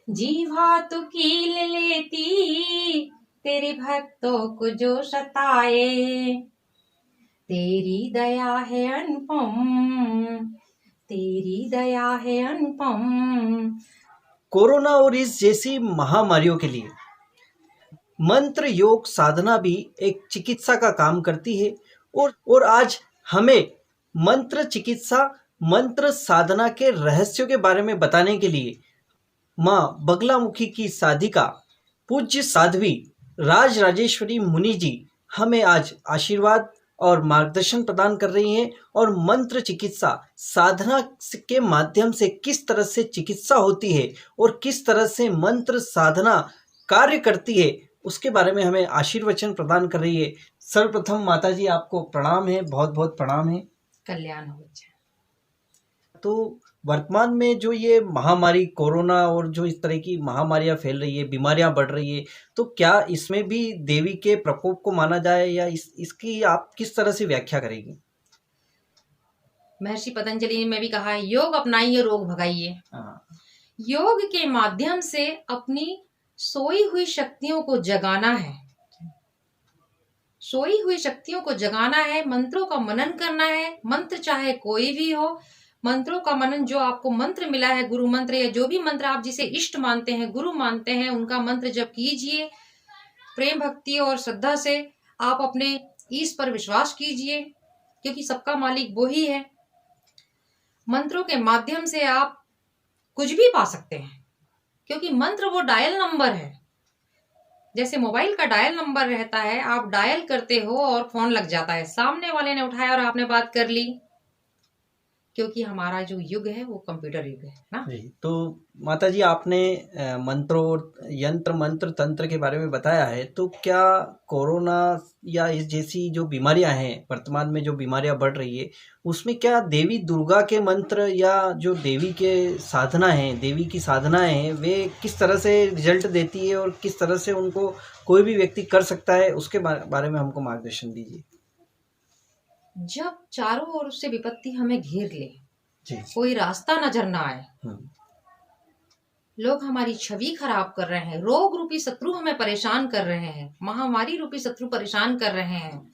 जीवा तो कील लेती तेरे भक्तों को जो सताए, तेरी दया है अनुपम, तेरी दया है अनुपम। कोरोना और इस जैसी महामारियों के लिए मंत्र योग साधना भी एक चिकित्सा का काम करती है। और आज हमें मंत्र चिकित्सा, मंत्र साधना के रहस्यों के बारे में बताने के लिए माँ बगलामुखी की साधिका पूज्य साध्वी राज राजेश्वरी मुनि जी हमें आज आशीर्वाद और मार्गदर्शन प्रदान कर रही हैं। और मंत्र चिकित्सा साधना के माध्यम से किस तरह से चिकित्सा होती है और किस तरह से मंत्र साधना कार्य करती है, उसके बारे में हमें आशीर्वचन प्रदान कर रही है। सर्वप्रथम माता जी आपको प्रणाम है, बहुत बहुत प्रणाम है। कल्याण हो जाए। तो वर्तमान में जो ये महामारी कोरोना और जो इस तरह की महामारियां फैल रही है, बीमारियां बढ़ रही है, तो क्या इसमें भी देवी के प्रकोप को माना जाए या इसकी आप किस तरह से व्याख्या करेगी? महर्षि पतंजलि ने भी कहा है, योग अपनाइए रोग भगाइए। योग के माध्यम से अपनी सोई हुई शक्तियों को जगाना है, सोई हुई शक्तियों को जगाना है, मंत्रों का मनन करना है। मंत्र चाहे कोई भी हो, मंत्रों का मनन, जो आपको मंत्र मिला है, गुरु मंत्र या जो भी मंत्र आप जिसे इष्ट मानते हैं, गुरु मानते हैं, उनका मंत्र जप कीजिए। प्रेम भक्ति और श्रद्धा से आप अपने ईश पर विश्वास कीजिए, क्योंकि सबका मालिक वो ही है। मंत्रों के माध्यम से आप कुछ भी पा सकते हैं, क्योंकि मंत्र वो डायल नंबर है। जैसे मोबाइल का डायल नंबर रहता है, आप डायल करते हो और फोन लग जाता है, सामने वाले ने उठाया और आपने बात कर ली, क्योंकि हमारा जो युग है वो कंप्यूटर युग है ना। जी, तो माता जी आपने मंत्रों और यंत्र मंत्र तंत्र के बारे में बताया है, तो क्या कोरोना या इस जैसी जो बीमारियां हैं, वर्तमान में जो बीमारियां बढ़ रही है, उसमें क्या देवी दुर्गा के मंत्र या जो देवी के साधना है, देवी की साधनाएं हैं, वे किस तरह से रिजल्ट देती है और किस तरह से उनको कोई भी व्यक्ति कर सकता है, उसके बारे में हमको मार्गदर्शन दीजिए। जब चारों ओर से विपत्ति हमें घेर ले, जी। कोई रास्ता नजर ना आए, लोग हमारी छवि खराब कर रहे हैं, रोग रूपी शत्रु हमें परेशान कर रहे हैं, महामारी रूपी शत्रु परेशान कर रहे हैं,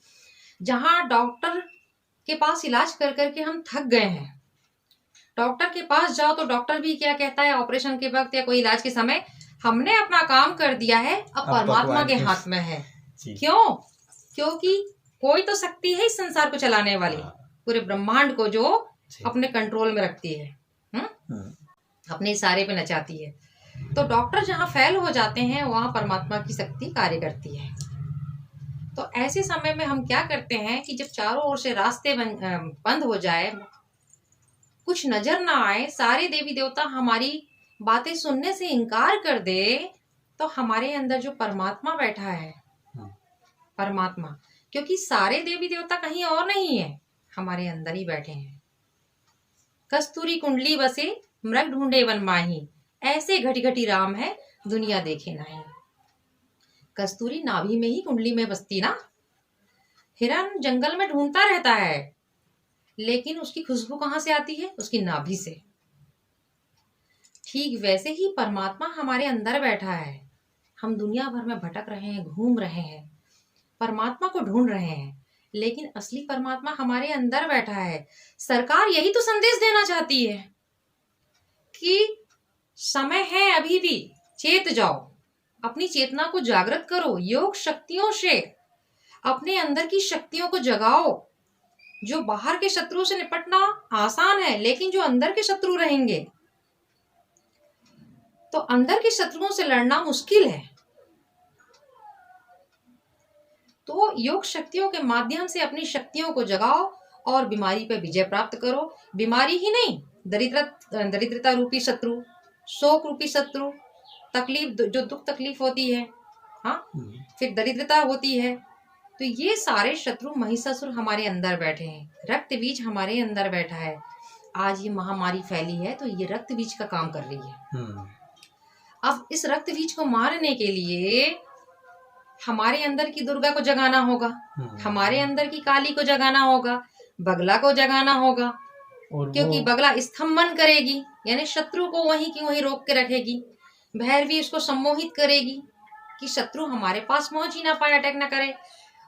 जहां डॉक्टर के पास इलाज कर करके हम थक गए हैं। डॉक्टर के पास जाओ तो डॉक्टर भी क्या कहता है, ऑपरेशन के वक्त या कोई इलाज के समय, हमने अपना काम कर दिया है, अब परमात्मा के हाथ में है। क्यों? क्योंकि कोई तो शक्ति है इस संसार को चलाने वाली, पूरे ब्रह्मांड को जो अपने कंट्रोल में रखती है, अपने इशारे पे नचाती है। तो डॉक्टर जहाँ फेल हो जाते हैं, वहां परमात्मा की शक्ति कार्य करती है। तो ऐसे समय में हम क्या करते हैं कि जब चारों ओर से रास्ते बंद हो जाए, कुछ नजर ना आए, सारे देवी देवता हमारी बातें सुनने से इनकार कर दे, तो हमारे अंदर जो परमात्मा बैठा है, परमात्मा, क्योंकि सारे देवी देवता कहीं और नहीं है, हमारे अंदर ही बैठे हैं। कस्तूरी कुंडली बसे मृग ढूंढे वन माही, ऐसे घटी घटी राम है दुनिया देखे नहीं। कस्तूरी नाभि में ही कुंडली में बसती ना। हिरन जंगल में ढूंढता रहता है, लेकिन उसकी खुशबू कहाँ से आती है? उसकी नाभि से। ठीक वैसे ही परमात्मा हमारे अंदर बैठा है। हम दुनिया भर में भटक रहे हैं, घूम रहे हैं, परमात्मा को ढूंढ रहे हैं, लेकिन असली परमात्मा हमारे अंदर बैठा है। सरकार यही तो संदेश देना चाहती है कि समय है अभी भी, चेत जाओ, अपनी चेतना को जागृत करो, योग शक्तियों से अपने अंदर की शक्तियों को जगाओ। जो बाहर के शत्रुओं से निपटना आसान है, लेकिन जो अंदर के शत्रु रहेंगे, तो अंदर के शत्रुओं से लड़ना मुश्किल है। तो योग शक्तियों के माध्यम से अपनी शक्तियों को जगाओ और बीमारी पर विजय प्राप्त करो। बीमारी ही नहीं, दरिद्रता रूपी शत्रु, शोक रूपी शत्रु, तकलीफ, जो दुख तकलीफ होती है, हाँ, फिर दरिद्रता होती है, तो ये सारे शत्रु महिषासुर हमारे अंदर बैठे हैं। रक्त बीज हमारे अंदर बैठा है। आज ये महामारी फैली है तो ये रक्त बीज का काम कर रही है। अब इस रक्त बीज को मारने के लिए हमारे अंदर की दुर्गा को जगाना होगा, हमारे अंदर की काली को जगाना होगा, बगला को जगाना होगा, क्योंकि बगला स्तंभन करेगी, यानी शत्रु को वहीं की वहीं रोक के रखेगी। भैरवी उसको सम्मोहित करेगी कि शत्रु हमारे पास पहुंच ही ना पाए, अटैक ना करे।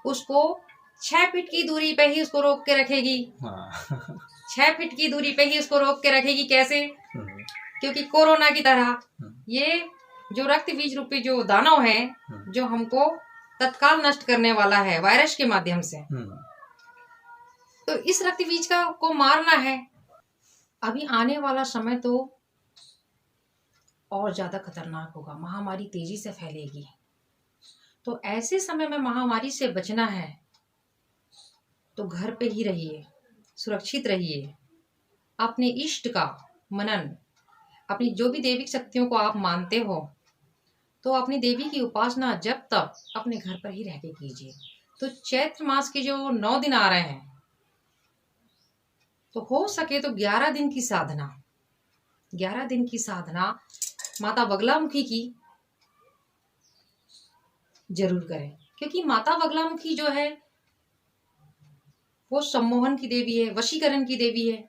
उसको 6 फीट की दूरी पे ही उसको रोक के रखेगी। 6 फीट की दूरी पे ही उसको रोक के रखेगी। कैसे? क्योंकि कोरोना की तरह ये जो रक्त बीज रूपी जो दानव है, जो हमको तत्काल नष्ट करने वाला है वायरस के माध्यम से, तो इस रक्त बीज को मारना है। अभी आने वाला समय तो और ज्यादा खतरनाक होगा, महामारी तेजी से फैलेगी। तो ऐसे समय में महामारी से बचना है तो घर पे ही रहिए, सुरक्षित रहिए, अपने इष्ट का मनन, अपनी जो भी दैविक शक्तियों को आप मानते हो तो अपनी देवी की उपासना जब तक अपने घर पर ही रह के कीजिए। तो चैत्र मास के जो 9 दिन आ रहे हैं, तो हो सके तो 11 दिन की साधना, 11 दिन की साधना माता बगलामुखी की जरूर करें। क्योंकि माता बगलामुखी जो है वो सम्मोहन की देवी है, वशीकरण की देवी है।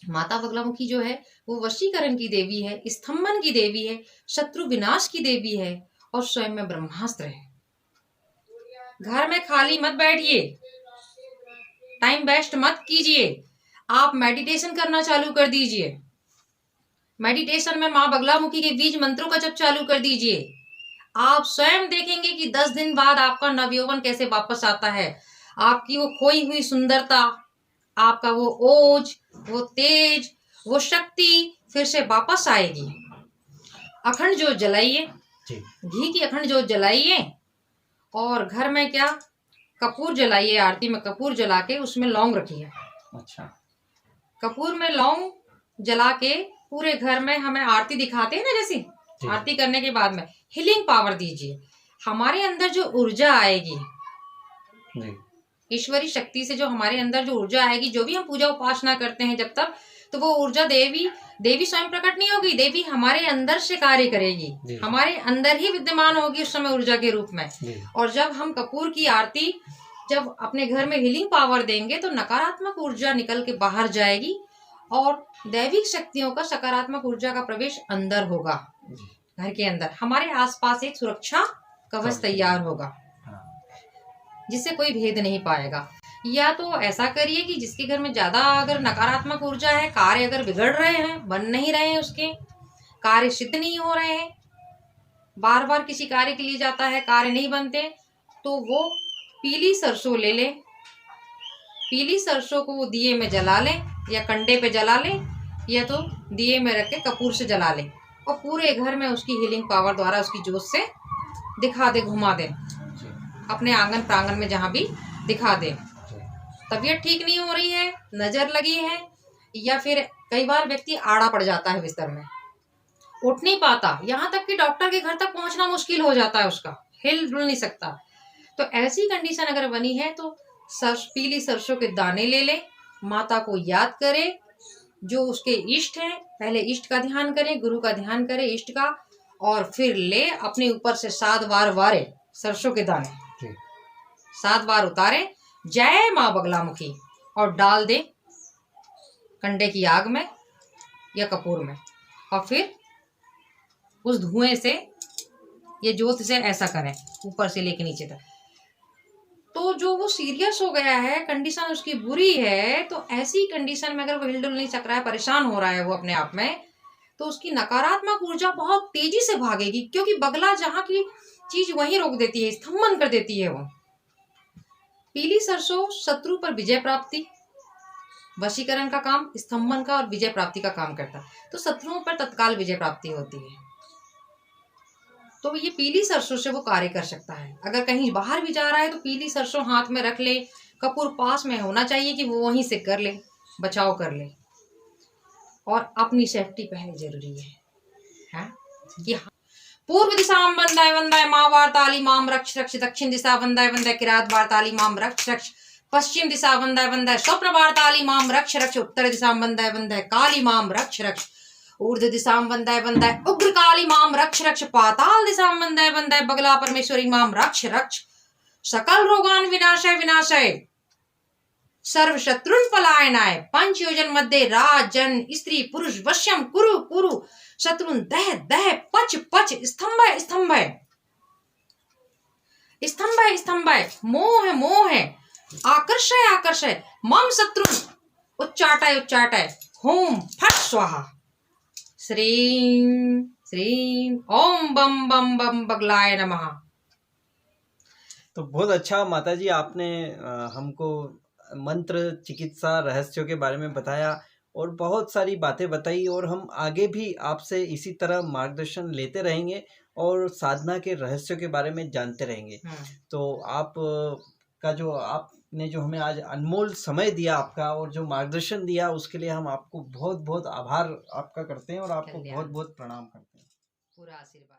माता बगलामुखी जो है वो वशीकरण की देवी है, स्तंभन की देवी है, शत्रु विनाश की देवी है और स्वयं में ब्रह्मास्त्र है। घर में खाली मत बैठिए, टाइम वेस्ट मत कीजिए, आप मेडिटेशन करना चालू कर दीजिए। मेडिटेशन में माँ बगलामुखी के बीज मंत्रों का जप चालू कर दीजिए। आप स्वयं देखेंगे कि 10 दिन बाद आपका नवयौवन कैसे वापस आता है। आपकी वो खोई हुई सुंदरता, आपका वो ओज, वो तेज, वो शक्ति फिर से वापस आएगी। अखंड जोत जलाइए, घी की अखंड जोत जलाइए और घर में क्या कपूर जलाइए। आरती में कपूर जला के उसमें लौंग रखिए। अच्छा, कपूर में लौंग जला के पूरे घर में हमें आरती दिखाते हैं ना, जैसी आरती करने के बाद में हीलिंग पावर दीजिए। हमारे अंदर जो ऊर्जा आएगी, ईश्वरी शक्ति से जो हमारे अंदर जो ऊर्जा आएगी, जो भी हम पूजा उपासना करते हैं जब तक, तो वो ऊर्जा देवी स्वयं प्रकट नहीं होगी, देवी हमारे अंदर से कार्य करेगी, हमारे अंदर ही विद्यमान होगी उस समय ऊर्जा के रूप में। और जब हम कपूर की आरती जब अपने घर में हीलिंग पावर देंगे तो नकारात्मक ऊर्जा निकल के बाहर जाएगी और दैविक शक्तियों का सकारात्मक ऊर्जा का प्रवेश अंदर होगा। घर के अंदर हमारे आसपास एक सुरक्षा कवच तैयार होगा जिससे कोई भेद नहीं पाएगा। या तो ऐसा करिए कि जिसके घर में ज्यादा अगर नकारात्मक ऊर्जा है, कार्य अगर बिगड़ रहे हैं, बन नहीं रहे हैं, उसके कार्य सिद्ध नहीं हो रहे हैं, बार बार किसी कार्य के लिए जाता है, कार्य नहीं बनते, तो वो पीली सरसों ले ले, पीली सरसों को वो दिए में जला ले या कंडे पे जला ले या तो दिए में रख के कपूर से जला ले और पूरे घर में उसकी हीलिंग पावर द्वारा उसकी जोत से दिखा दे, घुमा दे, अपने आंगन प्रांगण में जहां भी दिखा दे। तबीयत ठीक नहीं हो रही है, नजर लगी है, या फिर कई बार व्यक्ति आड़ा पड़ जाता है बिस्तर में, उठ नहीं पाता, यहाँ तक कि डॉक्टर के घर तक पहुंचना मुश्किल हो जाता है, उसका हिल डुल नहीं सकता। तो ऐसी कंडीशन अगर बनी है तो पीली सरसों के दाने ले ले, माता को याद करे, जो उसके इष्ट है, पहले इष्ट का ध्यान करें, गुरु का ध्यान करें, इष्ट का, और फिर ले अपने ऊपर से 7 बार वारे सरसों के दाने 7 बार उतारे, जय माँ बगलामुखी, और डाल दे कंडे की आग में या कपूर में, और फिर उस धुएं से ये जोत से ऐसा करें ऊपर से लेके नीचे तक। तो जो वो सीरियस हो गया है, कंडीशन उसकी बुरी है, तो ऐसी कंडीशन में अगर वो हिलडुल नहीं सक रहा है, परेशान हो रहा है वो अपने आप में, तो उसकी नकारात्मक ऊर्जा बहुत तेजी से भागेगी, क्योंकि बगला जहां की चीज वहीं रोक देती है, स्तंभन कर देती है वो। पीली सरसों शत्रु पर विजय प्राप्ति, वशीकरण का काम, स्तंभन का और विजय प्राप्ति का काम करता है, तो शत्रुओं पर तत्काल विजय प्राप्ति होती है। तो ये पीली सरसों से वो कार्य कर सकता है। अगर कहीं बाहर भी जा रहा है तो पीली सरसों हाथ में रख ले, कपूर पास में होना चाहिए कि वो वहीं से कर ले, बचाव कर ले, और अपनी सेफ्टी पहले जरूरी है कि पूर्व दिशा वंदय वंदय माँ वार्ताली माम रक्ष रक्ष, दक्षिण दिशा वंदय वंदय किरात वार्ताली माम रक्ष रक्ष, पश्चिम दिशा वंदय वंदय स्वप्न वार्ताली माम रक्ष रक्ष, उत्तर दिशा वंदय वंदय काली माम रक्ष रक्ष, ऊर्ध्व दिशा वंदय वंदय उग्र काली माम रक्ष रक्ष, पाताल दिशा वंदय वंदय बगला परमेश्वरी माम रक्ष रक्ष, सकल रोगान विनाशय विनाशय, सर्व शत्रुन पलायनाय, 5 योजन मध्ये राज जन स्त्री पुरुष वश्यम कुरु कुरु, शत्रुन दह दह पच पच स्तंभय स्तंभय स्तंभय स्तंभय मोह मोह आकर्षय आकर्षय मम शत्रुन उच्चाटय उच्चाटय होम फट स्वाहा श्रीं श्रीं ओम बम बम बम बगलाय नमः। तो बहुत अच्छा माता जी, आपने हमको मंत्र चिकित्सा रहस्यों के बारे में बताया और बहुत सारी बातें बताई, और हम आगे भी आपसे इसी तरह मार्गदर्शन लेते रहेंगे और साधना के रहस्यों के बारे में जानते रहेंगे। तो आप का जो आपने जो हमें आज अनमोल समय दिया आपका, और जो मार्गदर्शन दिया, उसके लिए हम आपको बहुत बहुत आभार आपका करते हैं और आपको बहुत बहुत प्रणाम करते हैं। पूरा आशीर्वाद।